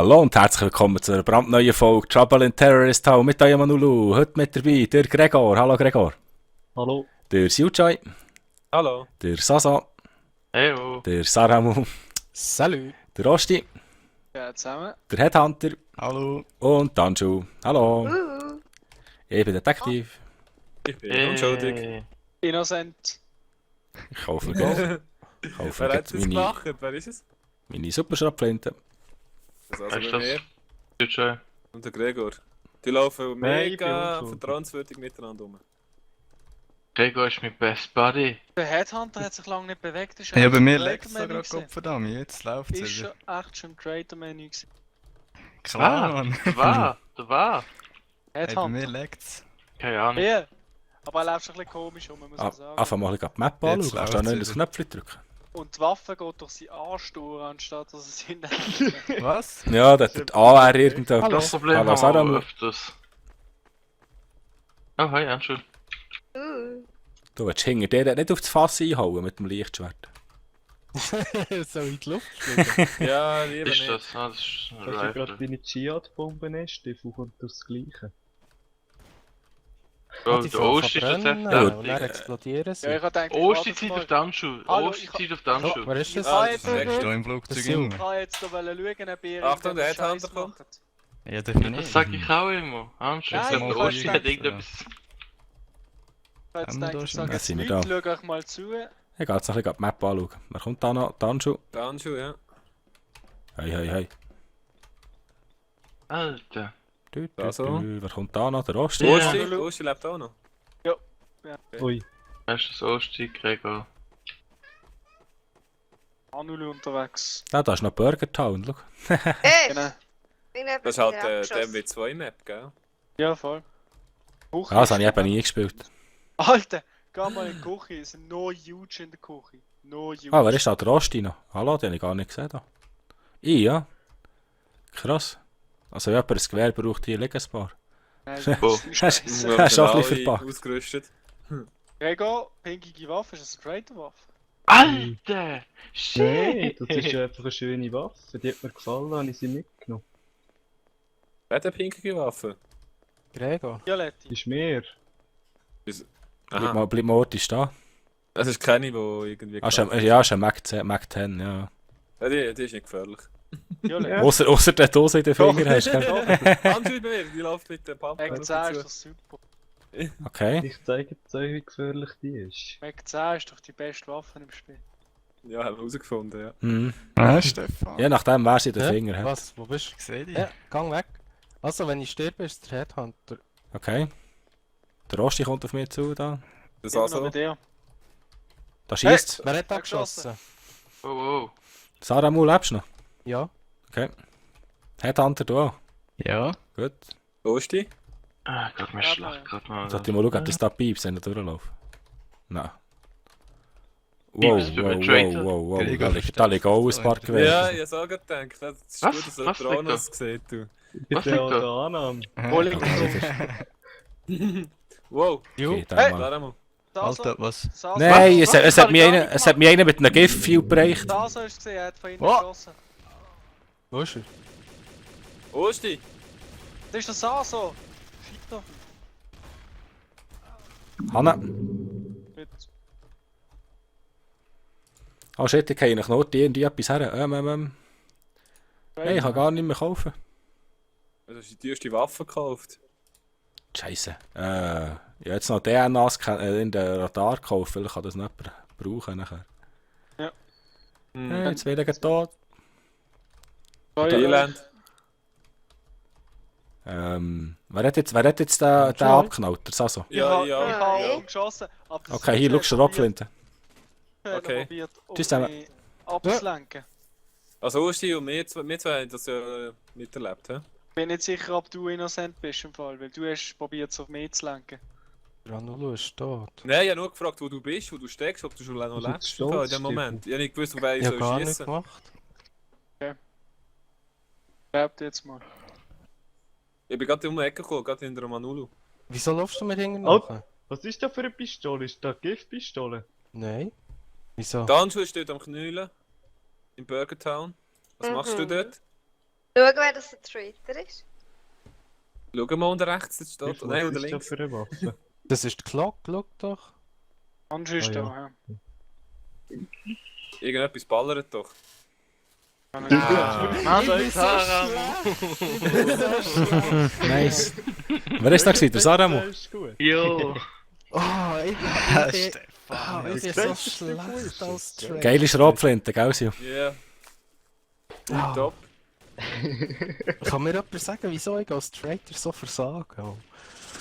Hallo und herzlich willkommen zu einer brandneuen Folge Trouble in Terrorist Town mit eurem Manulu. Heute mit dabei der Gregor. Hallo Gregor. Hallo. Der Siuchai. Hallo. Der Sasa. Heyo. Der Saramu. Salut. Der Rosti. Ja, zusammen. Der Headhunter. Hallo. Und Tanschu. Hallo. Ich bin Detektiv. Ich bin unschuldig. Innocent. Ich kaufe Geld. Ich kaufe Wer hat das meine, gemacht? Wer ist es? meine Superschrotflinte. Das Weißt also du bei das? mir Sicher. und der Gregor. Die laufen Nein, ich bin mega unschuldig. vertrauenswürdig miteinander um. Gregor ist mein Best Buddy. Der Headhunter hat sich lange nicht bewegt. Ist Ja, bei schon mir im leckt es Traitor-Menü sogar gewesen. Gottverdammt, jetzt läuft Ist es schon wieder. echt schon im Traitor-Menü gewesen. Klar, Mann. Da war. Hey, bei mir Headhunter. leckt's. Keine Ahnung. Ja. Aber er läuft schon ein bisschen komisch muss man sagen. Einfach mal die Map anschauen. Jetzt Kannst du da läuft's nicht das wieder. Knöpfchen drücken? Und die Waffe geht durch seinen Arsch durch, anstatt dass es hinten. Was? Ja, der hat AR irgendwo. Das Problem Hallo, haben wir Saramu. öfters. Oh, hi, Anschul. Du willst hinter dir nicht auf das Fass einhauen mit dem Lichtschwert. So in die Luft fliegen. Ja, lieber Ist nicht. das? Ah, das ist ein Das ist ja gerade Rifle. deine Dschihad-Bombe ist, die kommt das Gleiche. Oh, die der Ost ist das verbrennen echt und dann heftig. explodieren sie. Ja, ich hab gedacht, Ost ich ist warte auf der Anschul. Hallo, Ost ich- ist auf der Anschul. Wer ist das? Ah, jetzt Steckst du im Das Flugzeug ist immer? Ich kann jetzt noch schauen, ob ihr Achtung, der irgendeinen Headhunter Scheiß kommt. macht. Ja, definitiv. Das sag ich auch immer. Anschul. Nein, Ich glaube, ich der Ost weiß hat nicht. irgendetwas. Ich hab jetzt Haben wir gedacht, da ich schon? sage Ja, jetzt sind wir nichts, da. schaut euch mal zu. Ich gehe jetzt noch ein bisschen die Map anschauen. Wer kommt da noch? Tanschu. Der Anschu, ja. Hey, hey, hey. Alter. Da so. Wer kommt da noch? Der Rosti? Ja. Osti lebt auch noch. Ui. Weißt du, das Ost, Gregor? Anulu unterwegs. Ja, da ist noch Burger Town, schau. Genau. Das ist halt der MW2-Map, gell? Ja, voll. Küche Ja, das habe ich ist eben nie gespielt. Alter, geh mal in die Küche, es sind no huge in der Küche. No huge. Ah, wer ist da? Der Rosti noch? Hallo, den habe ich gar nicht gesehen. Da. Ich, ja. Krass. Also, wenn jemand ein Gewehr braucht, hier liegen ein paar. Nein, Oh. das ist Scheisse. Wir Hast du auch ein alle bisschen verpackt. ausgerüstet. Gregor, pinkige Waffe, ist das eine Traitor-Waffe? Alter! Nein, Shit! das ist einfach eine schöne Waffe. Die hat mir gefallen, habe ich sie mitgenommen. Wer hat eine pinkige Waffe? Gregor, Violetti. ist mehr. Aha. Bleib mal Orti stehen. Das ist keine, die irgendwie... Ah, ja, ist ein Mac 10, ja. Ja, die ist nicht gefährlich. Violetti. Ja. Ausser der Dose in den Finger hast, gell? Anschu bei mir, die läuft mit dem Pump. Mac 10 ist doch super. Okay. Ich zeige dir, wie gefährlich die ist. Mac 10 ist doch die beste Waffe im Spiel. Ja, haben wir herausgefunden, ja. Mhm. Ah, Stefan. Je nachdem, wer sie in den Hä? Finger hat. Was? Wo bist Ich sehe dich. du? Ja, gang weg. Also, wenn ich sterbe, ist der Headhunter. Okay. Der Rosti kommt auf mich zu, da. Das Immer also. noch bei dir. Da schießt. Wer hat da Wer geschossen? geschossen? Oh, oh. Saramu, lebst du noch? Ja. Okay. Headhunter, du auch. Ja. Gut. Osti? Ah, gerade mir Ja, schlecht. Gerade mal. Sollte ich mal schauen, ob das da piepst, wenn er durchläuft. Nein. Wow, Piepst du wow, über Traitor? wow, wow, wow. Gregor Da liegt auch ein paar Ja, Gewehre. Ja, ich habe auch gedacht. Das ist Was? gut, dass du Was liegt Drohnen gesehen du. Ich bin Was der liegt da? der Annahme. Rolling Wow. Okay, da Hey! mal. Da mal. Alter, was? Nein, es hat mich einer mit einem Gift-Fuel bereicht. Saso ist gesehen, er hat von innen Oh. geschossen. Wo ist er? Osti! Das ist der Saso! Schieb doch. Hanna. Mit Oh shit, ich kann noch nur irgendwie etwas her. Hey, ich kann gar nicht mehr kaufen. Du hast die erste Waffe gekauft. Scheiße. Ich habe jetzt noch DNAs in den Radar gekauft, vielleicht kann das noch jemand brauchen nachher. Hm. Jetzt bin ich tot. Elend. Wer hat jetzt den abgeknallt? Der Saso? Ja, Ich ja. habe ja. ihn geschossen. Aber das Okay, hier, Sujet schau, Schrotflinte. hat Okay. probiert, Tschüss um zusammen. mich abzulenken. Also Osti und wir zwei haben das ja miterlebt, hä? Ich bin nicht sicher, ob du innocent bist im Fall, weil du hast probiert, auf mich zu lenken. Granulu ist tot. Nein, ich habe nur gefragt, wo du bist, wo du steckst, ob du schon noch Also lebst stolz, in dem Moment. Ich habe nicht gewusst, wer ich Ich habe soll gar nichts schiessen. gemacht. Glaubt jetzt mal. Ich bin gerade um die Ecke gekommen, gerade hinter dem Manulu. Wieso laufst du mir hinten Oh. nach? Was ist das für eine Pistole? Ist das eine Giftpistole? Nein. Wieso? Der Anschu steht am Knüllen. In Burger Town. Was machst du dort? Schauen, wer das der Traitor ist. Schau mal unten rechts, das Wie steht. Nein, viel unten ist da links. für eine Waffe? Das ist die Glock, schau doch. Hans ist Ah, da, ja. ja. Irgendetwas ballert doch. Ah, da ist Sarah. Nice. Wer ist da gewesen? Der Saramo? Das ist gut. Jo. Oh, ich Stefan, bin das so ist schlecht als Traitor. Geile Schrotflinte, gell, Sil? Ja. Ah. Top. Kann mir jemand sagen, wieso ich als Traitor so versage? Oh.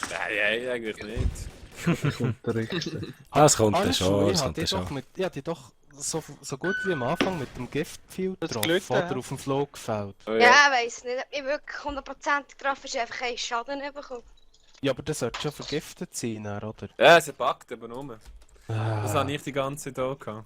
Nein, eigentlich nicht. kommt der Richter. Das kommt dann Alles schon, ich das habe kommt dann dich doch, schon. ich hab dich doch so gut wie am Anfang mit dem Giftpfeil Das getroffen Glück, oder ja. auf dem Flugfeld. Oh, Ja, ich weiss nicht, ob ich wirklich 100% getroffen ist, einfach keinen Schaden bekommen. Ja, aber das sollte schon vergiftet sein, dann, oder? Ja, es packt eben rum. Das Ah, habe ich die ganze Zeit auch gehabt.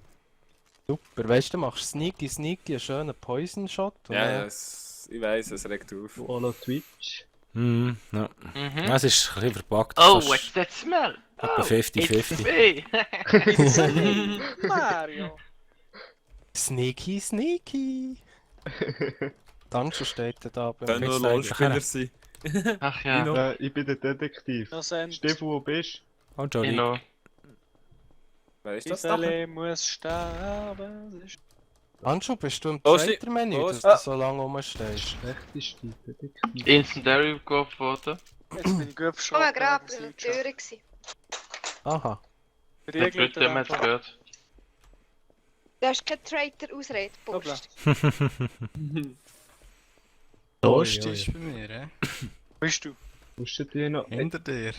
super, weißt du, machst sneaky einen schönen Poison Shot. und Ja, dann- ja, ich weiss, es regt auf. Du Ala Twitch. Mhm, ja. Mhm. Es ist ein bisschen verpackt. Oh, fast what's that smell? etwa Oh, 50-50. it's me. Mario! Sneaky! Danke steht er da beim Dann nur Kriegst du LOL-Spieler eigentlich sein. Ach ja. Dino. Ich bin der Detektiv. Das sind Stefan, wo bist Und Johnny. Genau. Weißt du das doch? Isale muss sterben. Das ist- Anschau, bist du im Oh, Traitor-Menü, oh, dass du so lange rumstehst? du? Schlechteste Detektiv. Incendiary geworfen worden. Jetzt bin ich gut Ich verschoben. war gerade bei der Tür. gewesen. Aha. Der Blöd, der hat gehört. Du hast keinen Traitor-Ausrede, Hoppla. Post. Dost ist bei mir, hä? Wo bist du? Musst du dir noch... Hinter dir.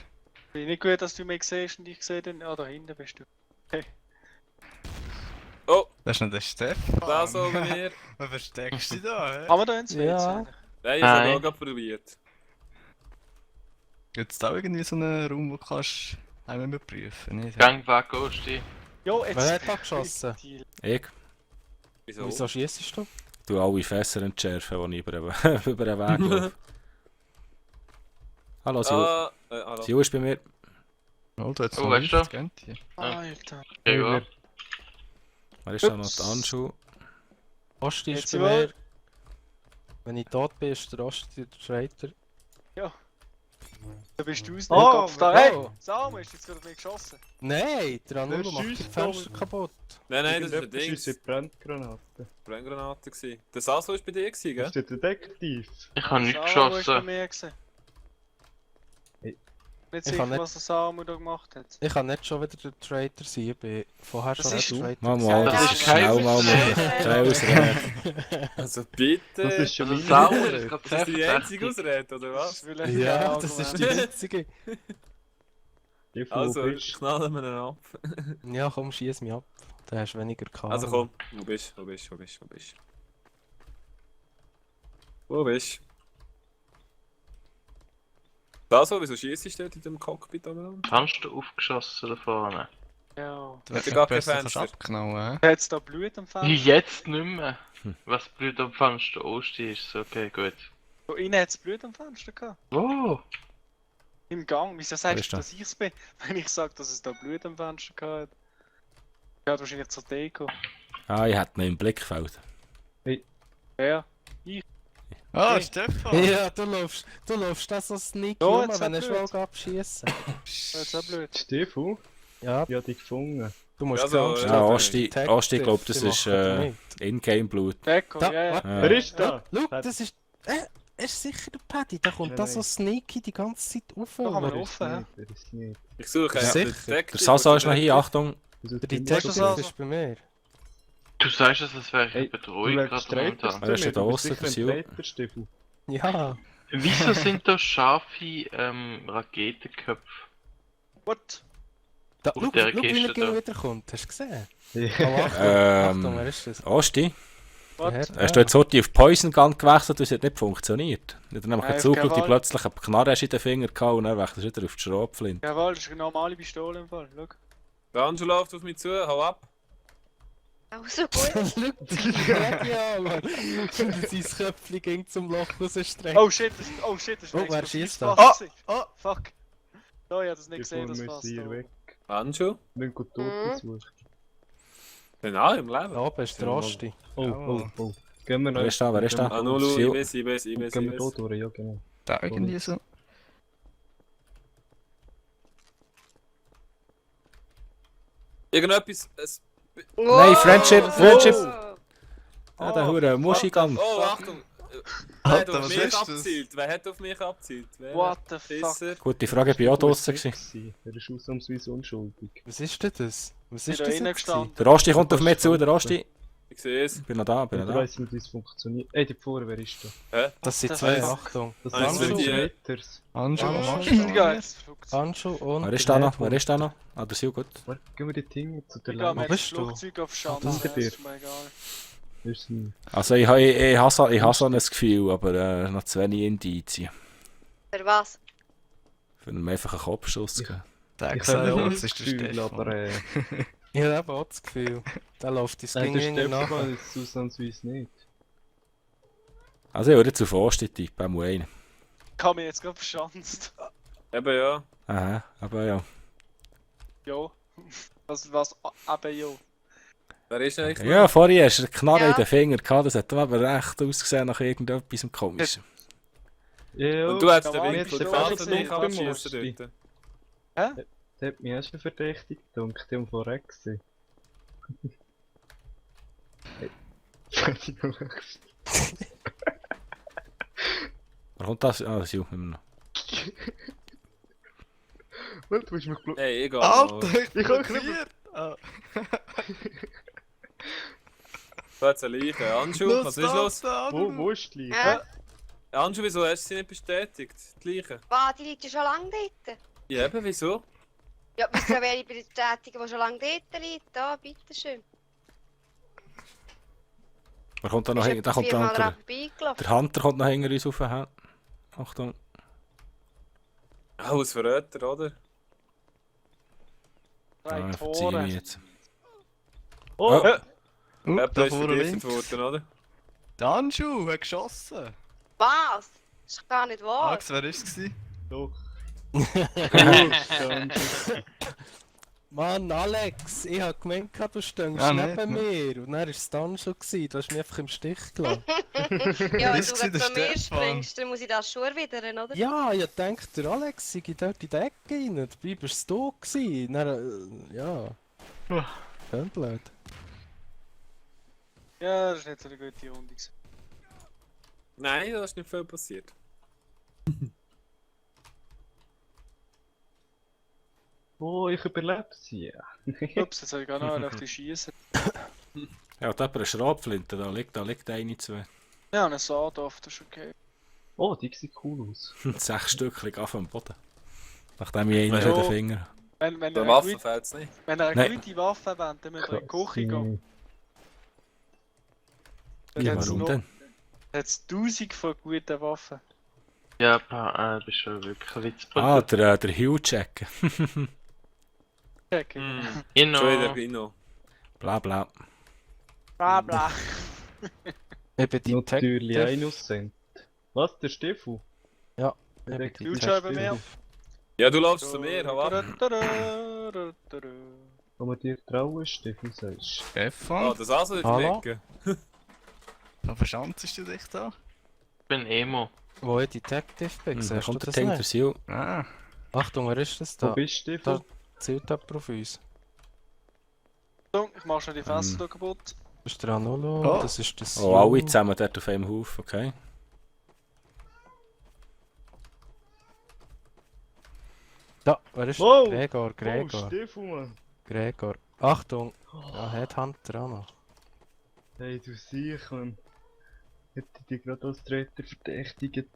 Bin ich nicht gut, dass du mich siehst und ich sehe den. Ah, da hinten bist du. Oh, Das ist nicht der Stefan. da so bei mir. Was versteckst du dich da, hä? Haben wir da ins WC? Ja. eigentlich? Nein, ich Nein. habe es auch gerade probiert. Gibt es da irgendwie so einen Raum, wo du kannst einmal überprüfen kannst? Gang weg, Ghosti. Jo, jetzt. Wer hat da geschossen? Ich Wieso? Wieso schießt du? tue alle Fässer entschärfen, die ich über den, über den Weg laufe. Hallo, Sil. Hallo. Sil ist bei mir. Oh, du hast Oh, weißt du? Alter. Ja. Wer ist da noch Ups. die Anschuh? Osti ist Jetzt bei wohl. mir. Wenn ich tot bin, ist der Osti der Traitor. Da bist du aus Oh, dem Kopf da. Hey! oh. Samu, hast du jetzt wieder auf mich geschossen? Nein, der Anulo Der macht die schießt Fenster da. kaputt. Nein, das ist ein Irgendjemand Ding. schießt in die Brandgranate. Brenngranate gewesen. Der Sasso war bei dir, gewesen, gell? Ist der Detektiv? Ich habe nicht Samu ist bei geschossen. mir gewesen. Hey. Nicht Ich sicher, kann nicht- was der Samu da gemacht hat. Ich kann nicht schon wieder der Traitor sein, ich bin vorher Das schon ist der du. Traitor. Mal, Das das ist ist kein schnell mal Ausrede. keine Ausrede. Also bitte. Das ist schon Also meine Sauer Ausrede. ist gerade Das ist die sehr einzige Ausrede, oder was? Das will ich Ja, auch das ist machen. die einzige. Stefan, wo Also, bist du? knallen wir ihn ab. Ja, komm, schieß mich ab. Da hast du weniger gehabt. Also komm, wo bist du? Wo bist du? Wo bist du? Wo bist du? Wo bist du? Sasso, wieso schießt du dort in dem Cockpit oben? Fenster aufgeschossen da vorne. Ja. Du Hat er gar kein besser Fenster? abknallen, Hat es da Blut am Fenster? Jetzt nicht mehr. Was blöd am Fenster Osti ist, so okay, gut. Wo innen hat es Blut am Fenster gehabt? Oh! Im Gang. Wieso sagst ist du, das? dass ich es bin, wenn ich sage, dass es da Blut am Fenster gehabt hat? Ja, wahrscheinlich zur Deko. Ah, ich hätte ihn im Blickfeld. Ja. Ah, Hey. Stefan! Ja, du läufst da so sneaky Ja, rum, jetzt wenn hat er blöd. schon abschießen. Das ist auch blöd. Stefan? Ja, Ich hab dich gefunden. du musst Also, Angst ja, Ja, haben. Osti, Detective, ich glaube, das die ist machen mit. Ingame-Blut. Deko, Da, ja, ja. warte. Ja. Wer ist da? Schau, das ist... ist sicher der Paddy, der kommt Nein, da so nein. sneaky die ganze Zeit rauf. Da kann man aber- offen, hä? Wer ist nicht? Ich suche Sicher. einen Der Detective. Sasa ist noch hier, Achtung. Also, Der du Detective Sasso? ist bei mir. Du sagst es, als wäre ich Hey, eine Bedrohung Du gerade streitest momentan. Er ist du da mir, du bist draussen, sicher der ein Sil. Traitor, Stefan. Ja. Wieso sind da scharfe Raketenköpfe? What? Da, Auf schau, der schau, wie Kiste er gegen da. wieder kommt. Hast du gesehen? Ja. Oh, Achtung, Ähm, wer ist das? Osti, What? Der- hast du jetzt heute auf Poison Gun gewechselt und es hat nicht funktioniert? Ich habe nämlich Nein, gezuckt auf und die keinen Fall. plötzlich eine Knarre hast in den Finger gehauen und dann wechselst du wieder auf die Schrotflinte. Jawohl, das ist eine normale Pistole im Fall. Schau. Der Angelo läuft auf mich zu, hau ab. Also gut. Schau die Media, Mann. Und sein Köpfchen ging zum Loch rausstrecken. Oh shit, das ist Oh, ein wer explosives schießt da? Fass gewesen. Oh! Fuck. Oh, ich hab das nicht gesehen, Stefan, das wir Fass sind hier da. weg. Angelo? Wir gehen Toten suchen. Den auch im Leben. Da oben ist der Osti. Oh, oh, oh. Gehen wir noch. Wer ist da, wer ist da? Ah, Nulu, Sil- ich weiß. Gehen wir hier durch, ja genau. Da irgendwie so. Irgendetwas... Nein, Friendship, Friendship! Oh. Ja, der Hure Muschigang. Oh, Achtung! Wer hat Alter, auf was mich ist das? abzielt? Wer hat auf mich abzielt? Wer? What the fuck? Fisser? Gute Frage, ich bin auch draussen gewesen. Er ist ausnahmsweise unschuldig. Was ist denn das? Was Ich ist bin da das jetzt? reingestanden. Der Rosti kommt auf mich zu, der Rosti. Ich sehe es. Ich bin noch da, bin noch Ich da. weiss nicht, wie es funktioniert. Ey, die Pforre, wer ist da? Das sind Das zwei, ist- Achtung. Das Ah, sind jetzt so sind die- Haters. Handschuh, Ja, jetzt fliegt Handschuh und... Wer ist da noch? Wer ist da noch? Ah, der Sil, gut. Warte, gehen wir die Dinge zu der Ich gehe Länge. mit dem bist du? Flugzeug auf Schanze, Hinter dir. ist mir egal. Ist ein... Also ich habe so ein Gefühl, aber noch zu wenig Indizien. Für was? Für einen einfachen Kopfschuss zu geben. Der Ich gesagt, habe ja, auch das das ist der Gefühl, Stefan. aber Ich habe eben auch das Gefühl. Der läuft ins der Ging nach. Stefan ist es ausnahmsweise nicht. Also ich würde zu Forsti tippen, auch einen. Ich habe mich jetzt gerade verschanzt. Eben ja. Aha, aber ja. Jo. Was? Eben jo. Wer ist denn eigentlich? Ja, vorher hast du eine Knarre Ja. in den Finger gehabt, das hat aber recht ausgesehen nach irgendetwas Komisches. Ja, Und du hättest Ja, den Mann, Winkel bist du der Vater wirklich nicht nicht abschießen dort. der hat mich erst schon verdächtig gedacht, die haben vorher gesehen. Wer kommt das? Ah, das ist immer noch. Warte, du hast mich blockiert. Hey, egal. Alter, ich Ich bin kann blockiert! Du hast eine Leiche. Anschu, was ist los? Wo ist die? Hä? Anschu, wieso hast du sie nicht bestätigt? Die Leiche? Was, die liegt ja schon lange dort. Ja, eben, wieso? Ja, wieso wäre ich bestätigen, die schon lange dort liegt? Da, bitteschön. Wer kommt da noch Ist hin? Da etwa kommt viermal der, dran vorbeigelaufen. der Hunter kommt noch hinter uns rauf. Hä? Achtung. Oh, ein Verräter, oder? Drei Ah, verzeih Tore. mich jetzt. Oh! Ja, Da da ist vorne vergiftet links. worden, oder? Der Handschuh hat geschossen. Was? Das ist gar nicht wahr. Max, wer war es? Doch. Mann, Alex, ich hab gemeint, du stehst Ah, neben nicht, mir. Und dann war es dann schon. Du hast mich einfach im Stich gelassen. Ja, wenn Das du war gerade der bei mir Stefan. springst, dann muss ich das schon erwidern, oder? Ja, ich denke, der Alex sei dort in die Ecke rein. Dabei warst du da gewesen. Dann, ja. Schön blöd. Ja, das ist nicht so eine gute Runde gewesen. Nein, da ist nicht viel passiert. Oh, ich überlebe sie. Ups, jetzt soll ich gar noch auf die schießen. Ja, da hat eine Schrapflinte, da liegt eine, zwei. Ja, eine Saat auf, das ist okay. Oh, die sieht cool aus. 6 Stück liegen auf dem Boden. Nachdem ich einen Ja. in den Finger. Wenn Bei ihr eine Waffen gute- fällt es nicht. wenn ihr eine Nein. gute Waffe wollt, dann müsst ihr in die Küche gehen. Dann Ja, hat's warum noch- denn? dann hat's 1000 von guten Waffen. Ja, pa, bist schon wirklich ein Witz. Ah, der Hugh-Check. Check. Schon wieder Inno. Gino. Bla bla. Bla bla. Eben die Natürlich Detective. ein Aussend. Was, der Stefan? Ja, Der eben die Du schon bei mir. Ja, du laufst zu mir, hau ab. Kann man dir trauen, Stefan, sagst Ah, Stefan, das also nicht Hallo? liegen. da verschanzt du dich da? Ich bin Emo. Wo ich Detective bin, Da siehst du kommt der das Tank, der nicht? Sil. Ah, Achtung, wer ist das du? Wo da? bist du, Stefan? Zielt jemand auf uns? Ich mach schon die Fässer hier kaputt. Das ist der Anolo, Oh. das ist das Oh, alle zusammen dort auf einem Haufen, okay. Da, wer ist Wow! Gregor, Oh, Gregor, Stefan, Mann. Gregor. Achtung! Ja, Headhunter auch noch. Hey, du siehst, Mann. Hätte ich dich gerade als Traitor verdächtigt.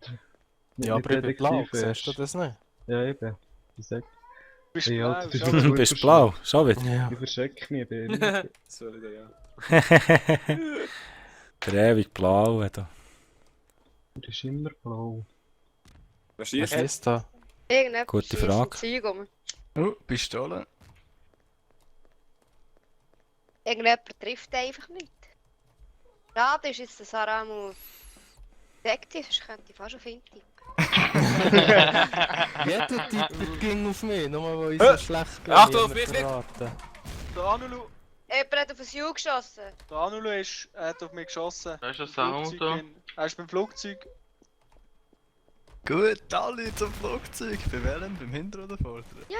Ja, aber ich bin blau, siehst du das nicht? Ja, eben. Ich sag, Du bist Hey, blau, Alter, das schau. ist- Du bist blau, schau wieder. Ja. ich verschrecke mich, Baby. Das war wieder, ja. Der ewig blau, da. Der ist immer blau. Wer Was schießt? ist da? Irgendjemand Gute schiesst Frage. Zeug um. oh, Pistole. Irgendjemand trifft einfach nicht. Schade ist jetzt, dass Aramu Detective ist, könnte ich fast schon finden. Jeder Typ ging auf mich, nur weil ich so schlecht bin. Achtung, auf niemand mich, Nick. verraten. Der Anulu. Jemand hat auf ein Ju geschossen. Der Anulo hat auf mich geschossen. Da ist ein Im Sound Flugzeug da. Er ist beim Flugzeug. Gut, alle zum Flugzeug. Bei welchem? Beim Hinter- oder Vorderen? Ja.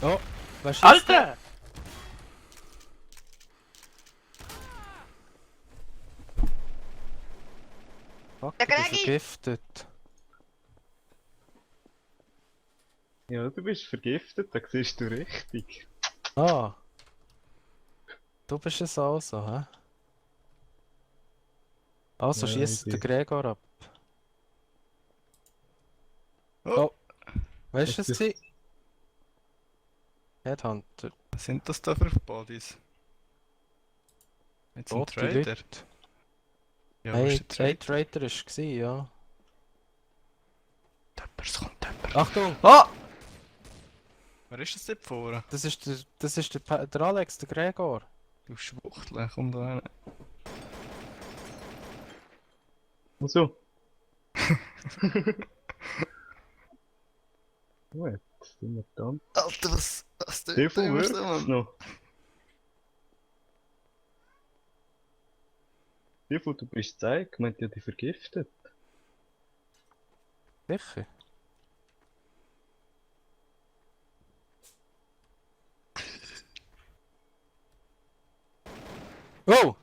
Oh, was ist Alter! Fuck, Der ich bin Gregi! vergiftet. Ja, du bist vergiftet, da siehst du richtig. Ah. Du bist es also, hä? Also Ja, schießt ich der bin- Gregor ab. Oh. Weißt du Was es? gewesen? Headhunter. Was sind das da für Bodies? Jetzt ein Tote Trader? Leute. Ja, Hey, wo ist der ein Trader? Traitor war es, ja. Es kommt jemand. Achtung! Ah! Wer ist das dort vorne? Das ist der Alex, der Gregor. Du Schwuchtel, komm da rein. Und so. Gut, sind wir dann. Alter, was tut Wie viel immer wirkt so, es Mann? noch? Wie viel du bist gezeigt? Ich meinte ja, die vergiftet. Sicher. Oh!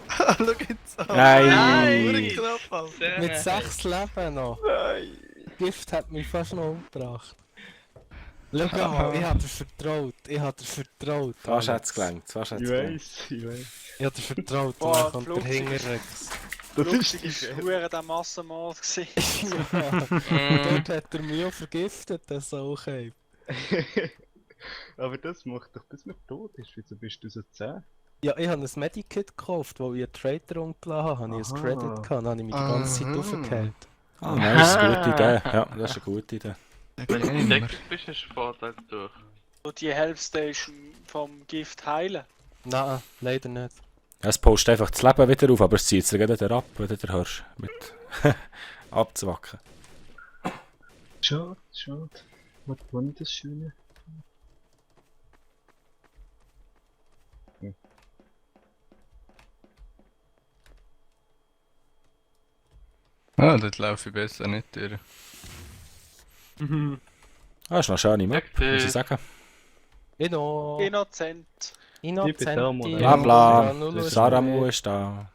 Schau jetzt an! Nein! Knapp, Alter! Mit 6 Leben noch. Nein! Gift hat mich fast noch umgebracht. Schau mal, ich hab dir vertraut. Ich hab dir vertraut. Fast hat Alex. es gelangt. Fast hat's Ich gelangt. weiss, ich weiss. Ich hab dir vertraut Boah, und dann kommt der Flugzeug. Hingerrex. Das Flugzeug ist ist hure der Massenmord gewesen. Ja, dort hat er mich auch vergiftet, der Sauchheim. Aber das macht doch, bis man tot ist. Wieso bist du so zäh? Ja, ich habe ein Medikit gekauft, wo ich einen Trader umgeladen habe. Habe ich ein Aha. Credit gehabt, dann habe ich mich die ganze Zeit Aha. aufgehört. Ah, nice, gute Idee. Ja, das ist eine gute Idee. Wenn du entdeckt bist, hast du Vorteil durch. So die Health Station vom Gift heilen. Nein, leider nicht. Es postet einfach das Leben wieder auf, aber es zieht es dir wieder ab, wenn du den hörst. Mit abzwacken. Schade, schade. Was war denn das Schöne? Ah, dort laufe ich besser nicht durch. Ah, ist noch eine schöne Map, muss ich sagen. Innozent. Innocenti. Bla, bla. Ranulu ist Saramu bei mir. ist da.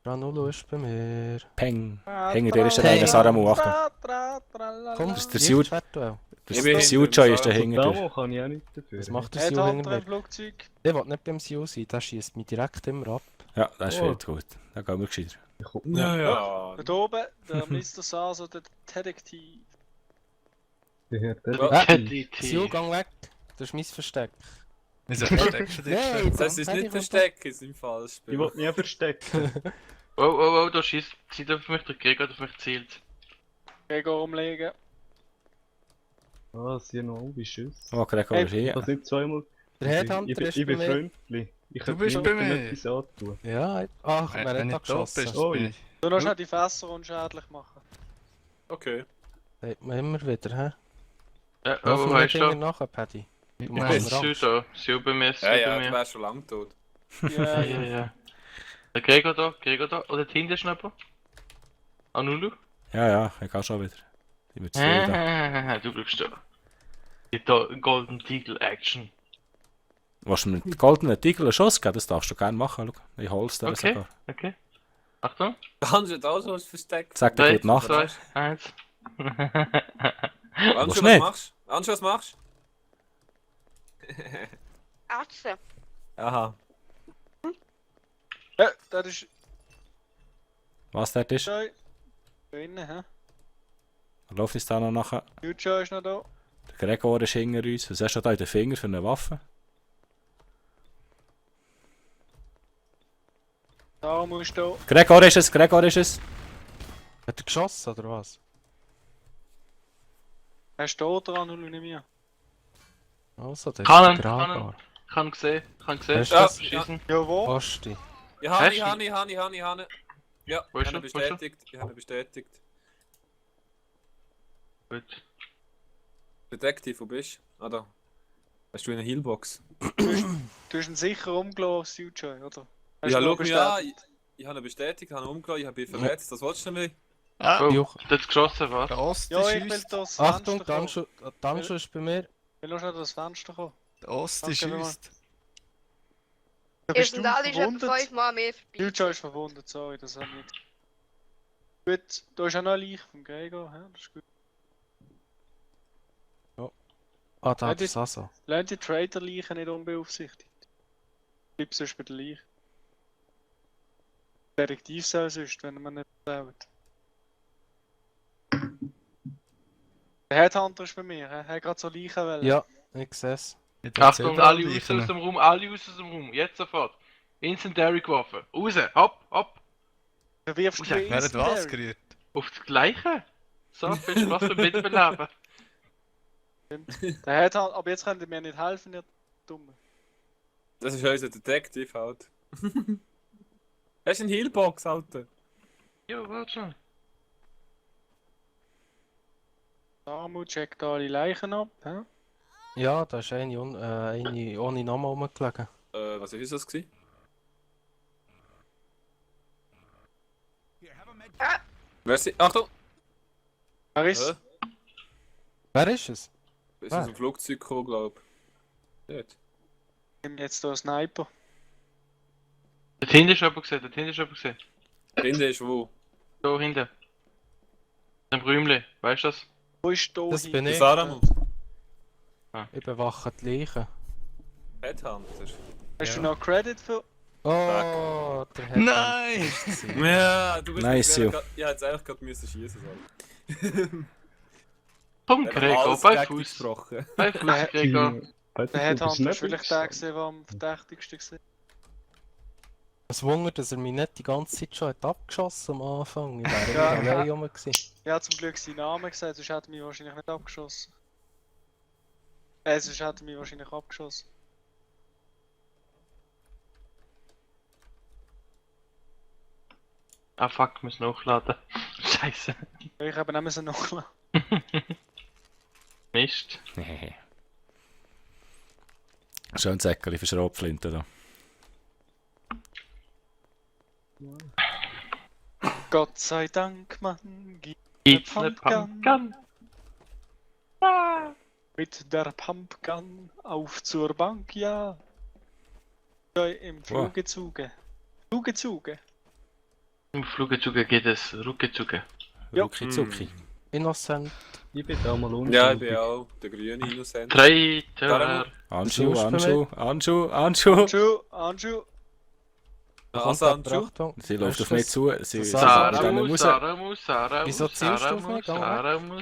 Ranulu ist bei mir. Peng. Hinter dir ist der eine Saramu, Achtung. Komm, Das ist der Siu- Giftvirtuell. Der Ich bin Siujoy ist hinter da dem hinter dir. Damo kann ich auch nicht dafür. Was macht der Siu Headhunter hinter im mir? Flugzeug. Der will nicht beim Siu sein, der schießt mich direkt immer ab. Ja, das ist Oh. viel zu gut. Da gehen wir gescheiter. Ich komm- Ja. Und oben der Mr. Saso, der Detektiv. Der Herr Ah, Detektiv. Siu, gang weg. Das ist mein Versteck. Wieso versteckst du dich? Nein, Das ist nicht versteckt, ist im falsch. Ich wollte mich auch verstecken. Oh, da schießt sie auf mich, der Gregor auf mich zielt. Gregor umlegen. Ah, sie haben noch alle Schüsse. Oh, Gregor ist hier. Das sind zweimal. Der Headhunter ich bin, ist ich bei bin mir. freundlich. Ich Du könnte bist bei niemandem mir. etwas antun. Ja, ach, wer Wenn hat ich da tot geschossen? bist, Oh, bin ja. ich. Du noch schnell die Fässer unschädlich machen. Okay. Sagt man immer wieder, hä? Ja, Lauf aber mir weißt nicht immer du, nachher, Paddy. Du Ich machst ich mir bin Angst. Siu da. Siu bei mir, Siu Ja, bei ja, du mir. wärst schon lang tot. Ja, Ja. Der Gregor da. Oder die Hinterschnapper? Anulu? Ja, ich gehe schon wieder. Ich bin zu viel da. Du bleibst da. Die Golden Eagle Action. Willst du mit goldenen Tiegel einen Schuss geben? Das darfst du gerne machen. Schau. Ich hol's dir Okay. sogar. Okay. Achtung. Kannst du da so was versteckt? Sag dir 3, gute Nacht. 2, 1. Anschu, was nicht. machst du? Anschu, was machst Atze. du? Aha. Ja, das ist Was dort ist? Joy. Da innen, hä? Dann läuft es da noch nachher. Future ist noch da. Der Gregor ist hinter uns. Was hast du da in den Finger für eine Waffe? Darum ist da. Gregor ist es, Gregor ist es. Hat er geschossen, oder was? Hast du da dran und nicht mehr? Also, der Kann ist der Gragar. Kann gesehen. Hast du Ja, das? Schießen. Ja, wo? Basti. Ja, Hast du? Hani. Ja, Wo ist ich habe er? Wo ist er? bestätigt. Ich habe bestätigt. Gut. Detective, wo bist du? Ah, da. Hast du eine Healbox? Du hast ihn sicher umgelassen, Sujoy, oder? Hast Ja, du schau noch mich an. bestätigt? Ich habe ihn bestätigt, habe ihn umgelassen, ich habe ihn verletzt. Das wolltest du nicht? Ah, Oh, Juch. du hast geschossen, was? der Osti Ja, ich will schießt. das Achtung, Fenster kommen. Danjo ist bei mir. Ich will nur schnell das Fenster kommen. Der Osti Danke vielmals. schießt. Da Ihr bist du sind alle schon etwa verwundet. 5-mal mehr vorbei. Sujoy ist verwundet, sorry, das habe ich nicht. Gut, da ist auch noch ein Leich vom Gregor, ja, das ist gut. Ah, da Ja, hat die- es also. Lernt die Trader-Leichen nicht unbeaufsichtigt. Bleib sonst bei der Leiche. Detektiv sein sonst, wenn man nicht glaubt. Der Headhunter ist bei mir, er hat gerade so Leichen wollen. Ja, ich sehe es. Achtung, alle raus aus dem Raum, alle raus aus dem Raum, jetzt sofort. Incendiary geworfen. Raus, hopp, hopp. Du wirfst Raus, du Wer hat was Incendiary. gerührt? Auf das Gleiche. So, viel Spaß beim Wiederbeleben. Der Headhunter, aber jetzt könnt ihr mir nicht helfen, ihr Dumme. Das ist unser Detective halt. Hast du eine Healbox, Alter? Jo, warte schon. Samu checkt alle Leichen ab. Hä? Ja, da ist eine ohne Namen rumgelegen. Was ist das gewesen? Wer ist Achtung! Wer ist? Wer ist es? Ist aus dem Flugzeug gekommen, glaub ich. Dort. Ich nehme jetzt hier einen Sniper. Dort hinten ist jemand gesehen, dort hinten ist jemand gesehen. Rinde ist wo? Da hinten. Ein Brümli, weißt du das? Wo ist da Das hin? bin Der ich. Saramund. Ich bewache die Leichen. Headhunter. Hast du noch Credit für... Oh, der hat. Nein! Ja, du bist Nice, nicht- jo. Ja, jetzt eigentlich gerade müssen schießen sollen. Komm, Gregor, bei Fuß. gesprochen. Bei Fuß, Gregor. Der Headhunter ist vielleicht der gewesen, der am verdächtigsten war. Es wundert, dass er mich nicht die ganze Zeit schon hat abgeschossen am Anfang. Ich wäre Ja. immer allein rum gewesen. Er hat zum Glück seinen Namen gesagt, sonst hätte er mich wahrscheinlich nicht abgeschossen. Sonst hätte er mich wahrscheinlich abgeschossen. Ah fuck, ich muss nachladen. Scheiße. Ich habe nicht mehr nachgeladen. Mist. Schön Säckchen für Schrotflinten da. Gott sei Dank, Mann. Gibt's ne Pumpgun? Mit der Pumpgun auf zur Bank, ja. Im Flugezuge. Flugezuge. Im Flugezuge geht es ruckezuge. Ja. Rucki Zucki. Innocent. Ich bin da mal unten. Ja, ich bin auch der grüne Innocent. Traitor. Anschu, Das ist Anschu, Anschu, Anschu. Anschu, Anschu. Also, Anschu. Achtung. Sie läuft auf Weißt du mich zu. Sie Sarah sagt dann raus. Wieso zielst du auf mich? Saramu.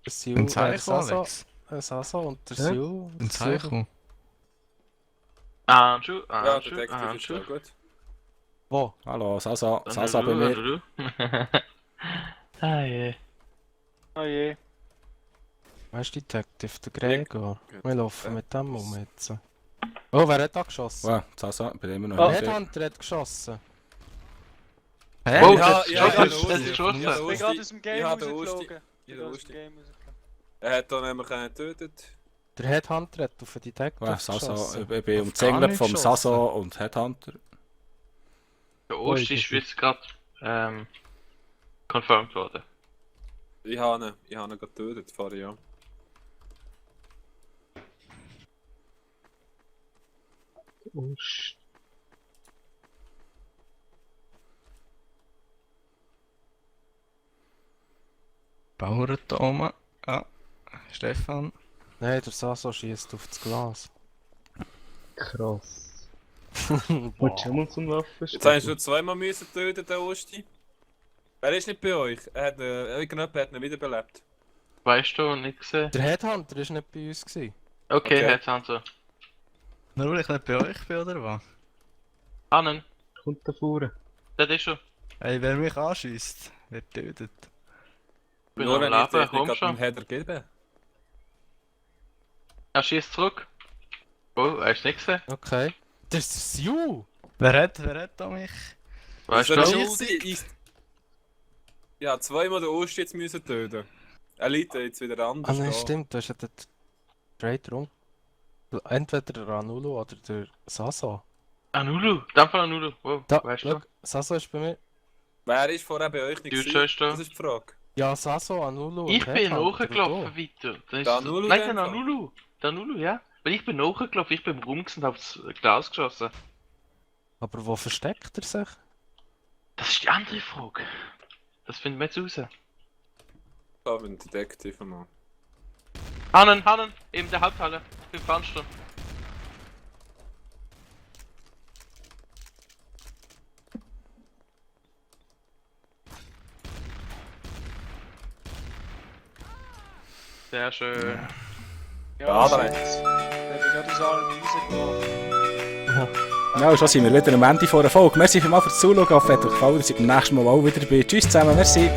Der Sil, Ein der Zeichen, Sasa, Alex. der Sasa und der Hä? Sil. Ein Zeichen. Anju, Ja, Anju, Detective ist Anju. ja gut. Wo? Hallo, Sasa, Sasa bei mir. Ah je. Oh je. Weißt du, Detective, der Gregor? Gut. Wir laufen mit dem um jetzt. Oh, wer hat da geschossen? Wow, Sasa, bin immer noch Oh. hier. Der Headhunter hat geschossen. Hä? Oh, Ja, das ja, ist ja, geschossen, das ist geschossen. ja, Ich bin gerade aus dem Game Ja, der rausgeflogen. Usti. Ich bin der aus dem Usti. Game rausgeflogen. Er hat da nämlich einen getötet. Der Headhunter hat auf den Detective Wow, Sasa, geschossen. ich bin Auf umzingelt gar nicht vom geschossen. Sasa und Headhunter. Der Ost ist jetzt gerade confirmed worden. Ich habe ihn gerade getötet, vorher ja. Bauertome. Ah, Stefan. Nein, der Sasa schießt auf das Glas. Krass. Boah. Wolltest du mal zum Waffen Jetzt hast du zweimal müssen töten, der Osti. Er ist nicht bei euch. Irgendjemand hat ihn wiederbelebt. Weißt du, nicht gesehen? Der Headhunter war nicht bei uns. Gewesen. Okay, Okay. jetzt haben sie. Nur weil ich nicht bei euch bin, oder was? Annen, Kommt da vorne. das ist schon. Ey, wer mich anschießt, wird tötet. Bin Nur am wenn ich Leben, dich nicht komm gerade schon. einen Header gebe. Er schießt zurück. Oh, hast du nicht gesehen? Okay. Das ist der Sil! Wer hat da mich? Weißt Der du? Schulze ist... Ja, zweimal den Osti jetzt müssen töten. Er liegt jetzt wieder Ah anders. nein, da. stimmt, da ist ja der Trade rum. Entweder der Ranulo oder der Sasso. Anulu, dann von Anulu. Wow, Da, weißt schau, du? Sasso ist bei mir. Wer ist vorher bei euch nicht Deutscher gewesen? ist da. Das ist die Frage. Ja, Sasso, Anulo und Ich bin Headhunter, nachgelaufen du weiter. Dann ist Der es- Anulu Nein, in dem der Fall? Anulu. Der Anulu, ja. Weil ich bin nachgelaufen, ich bin im Raum und aufs Glas geschossen. da. Aber wo versteckt er sich? Das ist die andere Frage. Das finden wir jetzt raus. Da bin ich Detektiv, Mann. Hannen, eben der Haupthalle. Im Fenster. Sehr schön. Ja, da shit. Ich bin gerade aus allem rausgeworfen. Ja, schon sind wir wieder am Ende von der Folge. Merci vielmals fürs Zuschauen. Ich hoffe, es hat euch gefallen. Wir sind beim nächsten Mal auch wieder dabei. Tschüss zusammen, merci.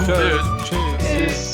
Tschüss. Tschüss. Tschüss.